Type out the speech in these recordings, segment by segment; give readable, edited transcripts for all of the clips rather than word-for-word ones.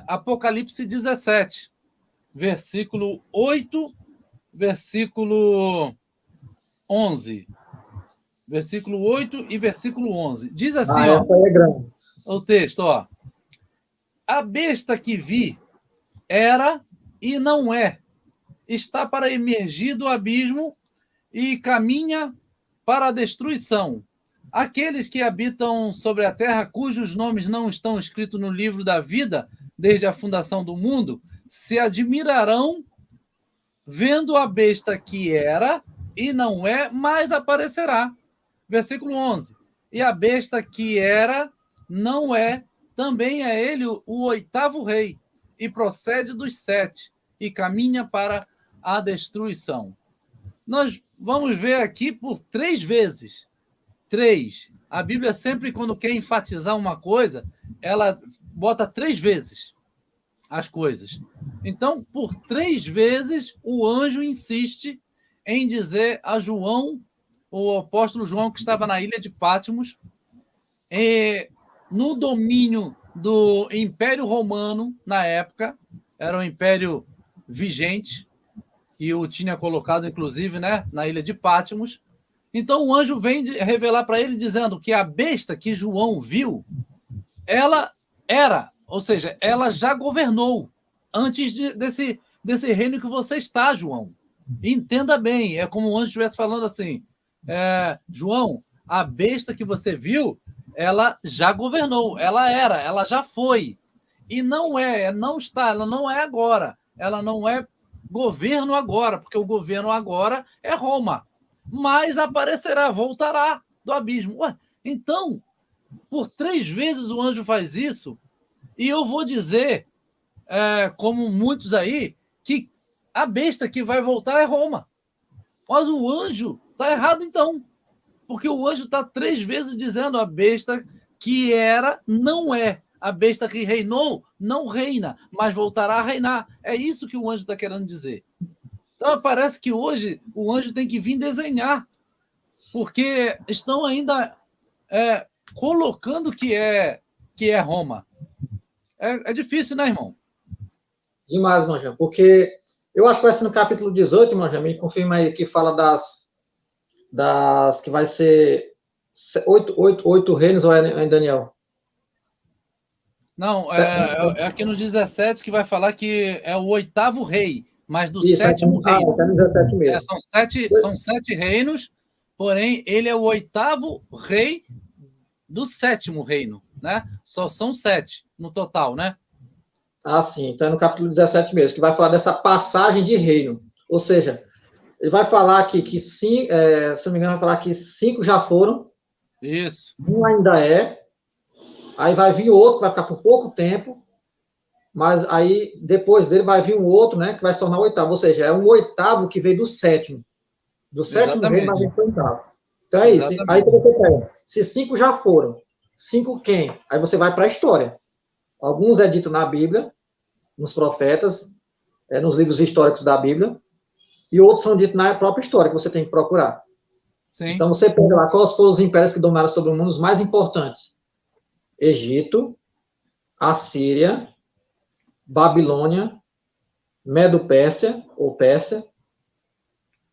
Apocalipse 17, versículo 8, versículo 11. Versículo 8 e versículo 11. Diz assim, ó, é grande. O texto, ó. A besta que vi era e não é. Está para emergir do abismo e caminha para a destruição. Aqueles que habitam sobre a terra, cujos nomes não estão escritos no livro da vida, desde a fundação do mundo, se admirarão vendo a besta que era e não é, mas aparecerá. Versículo 11. E a besta que era, não é, também é ele o oitavo rei, e procede dos 7, e caminha para a destruição. Nós vamos ver aqui por 3 vezes. 3. A Bíblia sempre, quando quer enfatizar uma coisa, ela bota 3 vezes as coisas. Então, por 3 vezes, o anjo insiste em dizer a João, o apóstolo João, que estava na ilha de Patmos, no domínio do Império Romano, na época, era um império vigente, e o tinha colocado, inclusive, né, na ilha de Patmos. Então, o anjo vem revelar para ele, dizendo que a besta que João viu, ela era, ou seja, ela já governou antes desse reino que você está, João. Entenda bem, é como o anjo estivesse falando assim, João, a besta que você viu, ela já governou, ela era, ela já foi. E não está, ela não é agora, ela não é governo agora, porque o governo agora é Roma. Mas aparecerá, voltará do abismo. Ué, então, por 3 vezes o anjo faz isso, e eu vou dizer, como muitos aí, que a besta que vai voltar é Roma. Mas o anjo está errado, então. Porque o anjo está 3 vezes dizendo a besta que era, não é. A besta que reinou, não reina, mas voltará a reinar. É isso que o anjo está querendo dizer. Então, parece que hoje o anjo tem que vir desenhar, porque estão ainda colocando que é Roma. É difícil, né, irmão? Demais, Manjão, porque eu acho que vai ser no capítulo 18, Manjão, me confirma aí, que fala das que vai ser 8 reinos, ou é em Daniel? Não, é aqui no 17 que vai falar que é o 8º rei, mas do Isso, 7º reino. tá no 17 mesmo. São 7 reinos, porém ele é o 8º rei do 7º reino, né? Só são 7 no total, né? Ah, sim, então é no capítulo 17 mesmo, que vai falar dessa passagem de reino. Ou seja, ele vai falar aqui que, se não me engano, vai falar que 5 já foram. Isso. Um ainda é. Aí vai vir outro, que vai ficar por pouco tempo. Mas aí, depois dele, vai vir um outro, né, que vai se tornar o 8º. Ou seja, é um 8º que veio do 7º. Do 7º reino, vai vir o 8º. Então é isso. Aí você pega. Se 5 já foram, 5 quem? Aí você vai para a história. Alguns é dito na Bíblia, nos profetas, nos livros históricos da Bíblia, e outros são ditos na própria história, que você tem que procurar. Sim. Então você pega lá quais foram os impérios que dominaram sobre o mundo, os mais importantes. Egito, Assíria, Babilônia, Medo-Pérsia, ou Pérsia,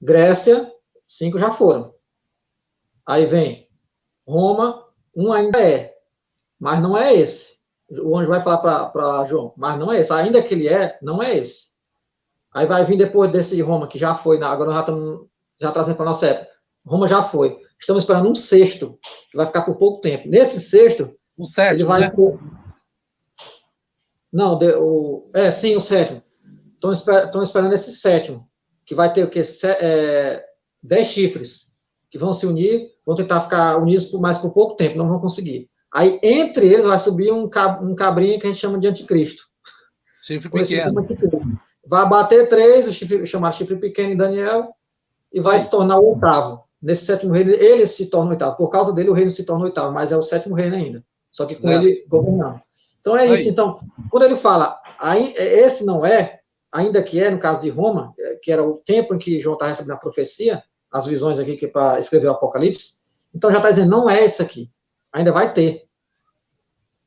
Grécia, 5 já foram. Aí vem Roma, um ainda é, mas não é esse. O anjo vai falar para João, mas não é esse. Ainda que ele não é esse. Aí vai vir depois desse Roma, que já foi, agora nós estamos já trazendo para a nossa época. Roma já foi. Estamos esperando um 6º, que vai ficar por pouco tempo. Nesse 6º, o 7º, ele vai... né? Não, sim, o 7º. Estão esperando esse 7º, que vai ter o quê? 10 chifres, que vão se unir, vão tentar ficar unidos mais por pouco tempo, não vão conseguir. Aí, entre eles, vai subir um cabrinho que a gente chama de anticristo. Chifre pequeno. Vai bater 3, chamado chifre pequeno em Daniel, e vai se tornar o 8º. Nesse 7º reino, ele se torna o 8º. Por causa dele, o reino se torna o 8º, mas é o 7º reino ainda. Só que com ele governando. Então, é isso. Então, quando ele fala, esse não é, ainda que no caso de Roma, que era o tempo em que João está recebendo a profecia, as visões aqui que para escrever o Apocalipse, então já está dizendo, não é esse aqui. Ainda vai ter.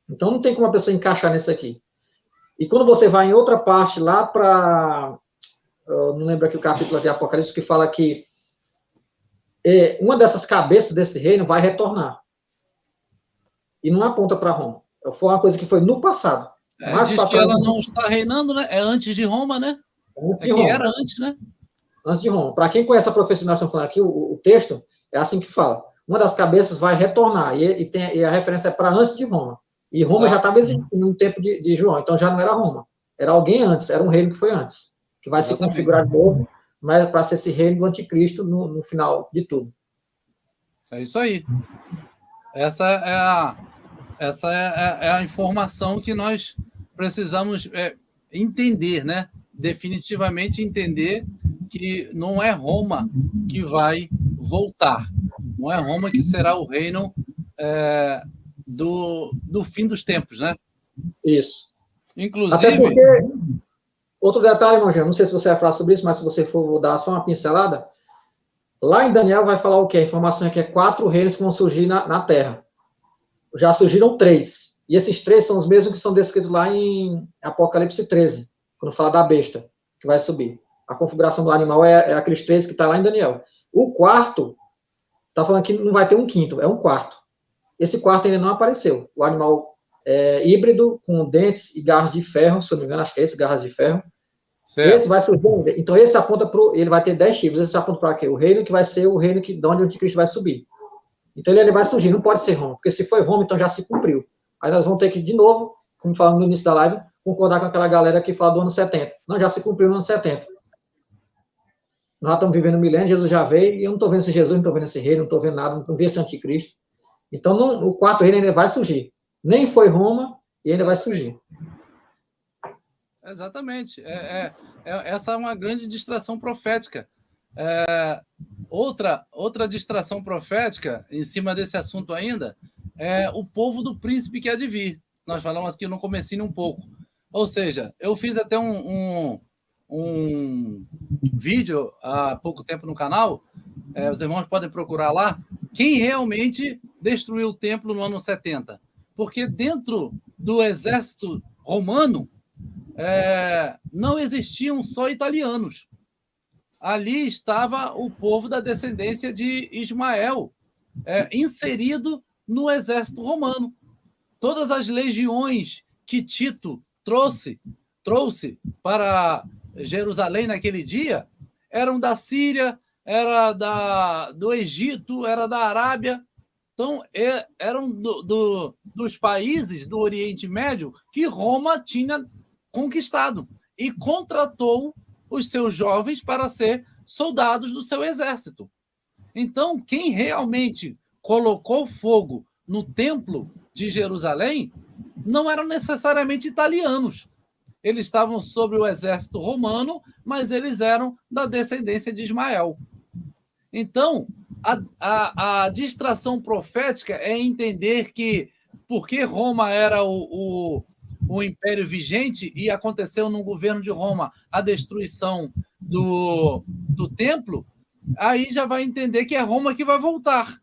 Então, não tem como a pessoa encaixar nesse aqui. E quando você vai em outra parte, lá para... Eu não lembro aqui o capítulo de Apocalipse, que fala que uma dessas cabeças desse reino vai retornar. E não aponta para Roma. Foi uma coisa que foi no passado. Diz que ela não está reinando, né? É antes de Roma, né? Antes de Roma. Que era antes, né? Antes de Roma. Para quem conhece a profecia que nós estamos falando aqui, o texto é assim que fala. Uma das cabeças vai retornar. E a referência é para antes de Roma. E Roma já estava existindo no tempo de João. Então já não era Roma. Era alguém antes. Era um reino que foi antes. Que vai se configurar de novo, mas para ser esse reino do anticristo no final de tudo. É isso aí. Essa é a informação que nós precisamos entender, né? Definitivamente entender que não é Roma que vai voltar. Não é Roma que será o reino do fim dos tempos, né? Isso. Inclusive... Até porque... Outro detalhe, irmão Jean, não sei se você vai falar sobre isso, mas se você for dar só uma pincelada, lá em Daniel vai falar o quê? A informação é que 4 reinos que vão surgir na Terra. Já surgiram 3. E esses 3 são os mesmos que são descritos lá em Apocalipse 13, quando fala da besta, que vai subir. A configuração do animal é aqueles 3 que está lá em Daniel. O quarto, está falando que não vai ter um quinto, é um quarto. Esse quarto ainda não apareceu. O animal híbrido, com dentes e garras de ferro, se eu não me engano, acho que é esse, garras de ferro. Certo. Esse vai surgir. Então, esse aponta para ele vai ter 10 chifres. Esse aponta para quê? O reino que vai ser o reino de onde o anticristo vai subir. Então, ele vai surgir. Não pode ser Roma, porque se foi Roma, então já se cumpriu. Aí nós vamos ter que, de novo, como falamos no início da live, concordar com aquela galera que fala do ano 70. Não, já se cumpriu no ano 70. Nós já estamos vivendo um milênio, Jesus já veio, e eu não estou vendo esse Jesus, não estou vendo esse reino, não estou vendo nada, não vi esse anticristo. Então, o quarto reino ainda vai surgir. Nem foi Roma, e ainda vai surgir. Exatamente. Essa é uma grande distração profética. Outra distração profética, em cima desse assunto ainda, é o povo do príncipe que há de vir. Nós falamos aqui no comecinho um pouco. Ou seja, eu fiz até um vídeo há pouco tempo no canal, os irmãos podem procurar lá, quem realmente destruiu o templo no ano 70. Porque dentro do exército romano, não existiam só italianos. Ali estava o povo da descendência de Ismael, inserido no exército romano. Todas as legiões que Tito trouxe para Jerusalém naquele dia eram da Síria, era do Egito, era da Arábia. Então, eram dos países do Oriente Médio que Roma tinha conquistado e contratou os seus jovens para ser soldados do seu exército. Então, quem realmente colocou fogo no templo de Jerusalém não eram necessariamente italianos. Eles estavam sob o exército romano, mas eles eram da descendência de Ismael. Então, a distração profética é entender que, porque Roma era o império vigente e aconteceu no governo de Roma a destruição do templo, aí já vai entender que é Roma que vai voltar.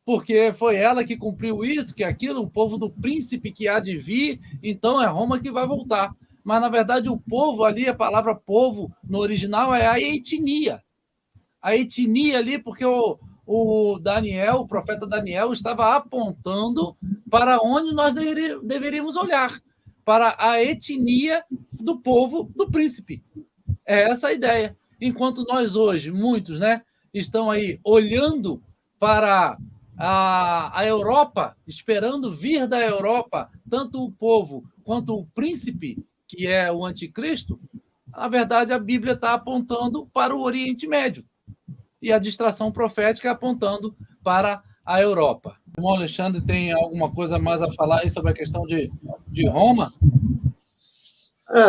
Porque foi ela que cumpriu isso, que aquilo, o povo do príncipe que há de vir, então é Roma que vai voltar. Mas, na verdade, o povo ali, a palavra povo, no original, é a etnia. A etnia ali, porque o Daniel, o profeta Daniel, estava apontando para onde nós deveríamos olhar, para a etnia do povo do príncipe. É essa a ideia. Enquanto nós hoje, muitos, né, estão aí olhando para a Europa, esperando vir da Europa, tanto o povo quanto o príncipe, que é o anticristo, na verdade, a Bíblia está apontando para o Oriente Médio. E a distração profética apontando para a Europa. O irmão Alexandre tem alguma coisa mais a falar aí sobre a questão de Roma?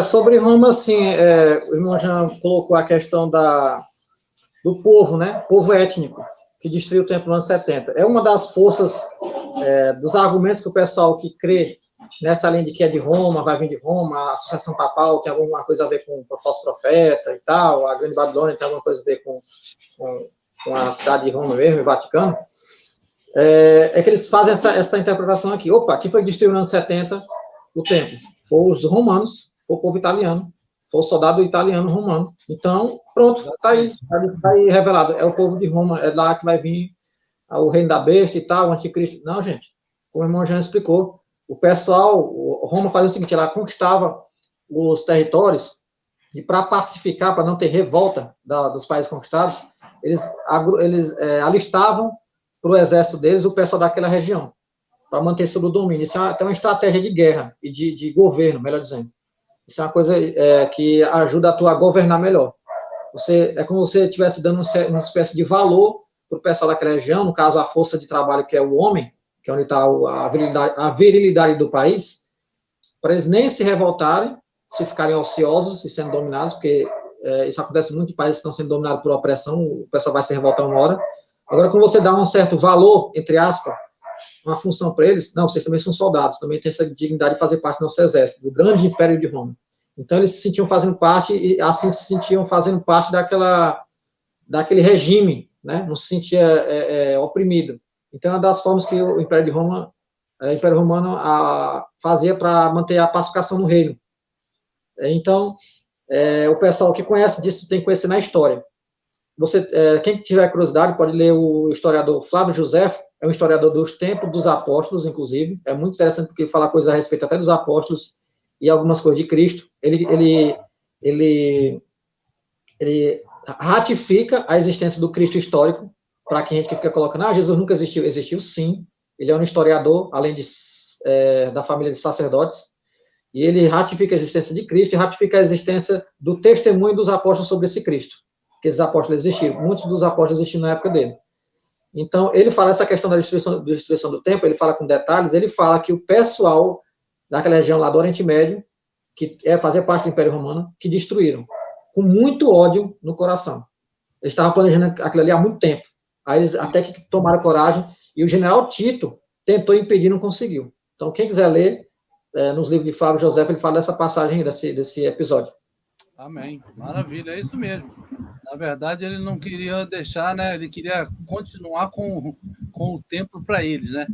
Sobre Roma, sim, o irmão já colocou a questão do povo, né? Povo étnico, que destruiu o templo no ano 70. É uma das forças, dos argumentos que o pessoal que crê nessa linha de que é de Roma, vai vir de Roma, a associação papal tem alguma coisa a ver com o falso profeta e tal, a grande Babilônia tem alguma coisa a ver com a cidade de Roma mesmo, o Vaticano, que eles fazem essa interpretação aqui. Opa, quem foi que destruiu no ano 70 o templo? Foi os romanos, foi o povo italiano, foi o soldado italiano romano. Então, pronto, está aí revelado. É o povo de Roma, é lá que vai vir o reino da besta e tal, o anticristo. Não, gente, como o irmão Jean explicou, o pessoal, Roma fazia o seguinte, ela conquistava os territórios e para pacificar, para não ter revolta dos países conquistados, eles alistavam para o exército deles o pessoal daquela região, para manter sob o domínio. Isso é até uma estratégia de guerra e de governo, melhor dizendo. Isso é uma coisa que ajuda a tu a governar melhor. É como se você estivesse dando uma espécie de valor para o pessoal daquela região, no caso, a força de trabalho, que é o homem, que é onde está a virilidade do país, para eles nem se revoltarem, se ficarem ociosos e sendo dominados, porque isso acontece muito em países que estão sendo dominados por opressão, o pessoal vai se revoltar uma hora. Agora, quando você dá um certo valor, entre aspas, uma função para eles, não, vocês também são soldados, também têm essa dignidade de fazer parte do nosso exército, do grande império de Roma. Então, eles se sentiam fazendo parte, e assim se sentiam fazendo parte daquele regime, né? Não se sentia oprimido. Então, é uma das formas que o Império Romano fazia para manter a pacificação no reino. Então, o pessoal que conhece disso tem que conhecer na história. Quem tiver curiosidade pode ler o historiador Flávio Josefo, é um historiador dos tempos dos apóstolos, inclusive. É muito interessante porque ele fala coisas a respeito até dos apóstolos e algumas coisas de Cristo. Ele ratifica a existência do Cristo histórico, para quem a gente fica colocando, Jesus nunca existiu. Existiu sim. Ele é um historiador, além da família de sacerdotes, e ele ratifica a existência de Cristo e ratifica a existência do testemunho dos apóstolos sobre esse Cristo, que esses apóstolos existiram. Muitos dos apóstolos existiram na época dele. Então, ele fala essa questão da destruição do templo, ele fala com detalhes, ele fala que o pessoal daquela região lá do Oriente Médio, que fazia parte do Império Romano, que destruíram, com muito ódio no coração. Eles estavam planejando aquilo ali há muito tempo. Aí eles até que tomaram coragem, e o general Tito tentou impedir, não conseguiu. Então, quem quiser ler, nos livros de Flávio José, ele fala dessa passagem, desse episódio. Amém. Maravilha, é isso mesmo. Na verdade, ele não queria deixar, né? Ele queria continuar com o templo para eles, né?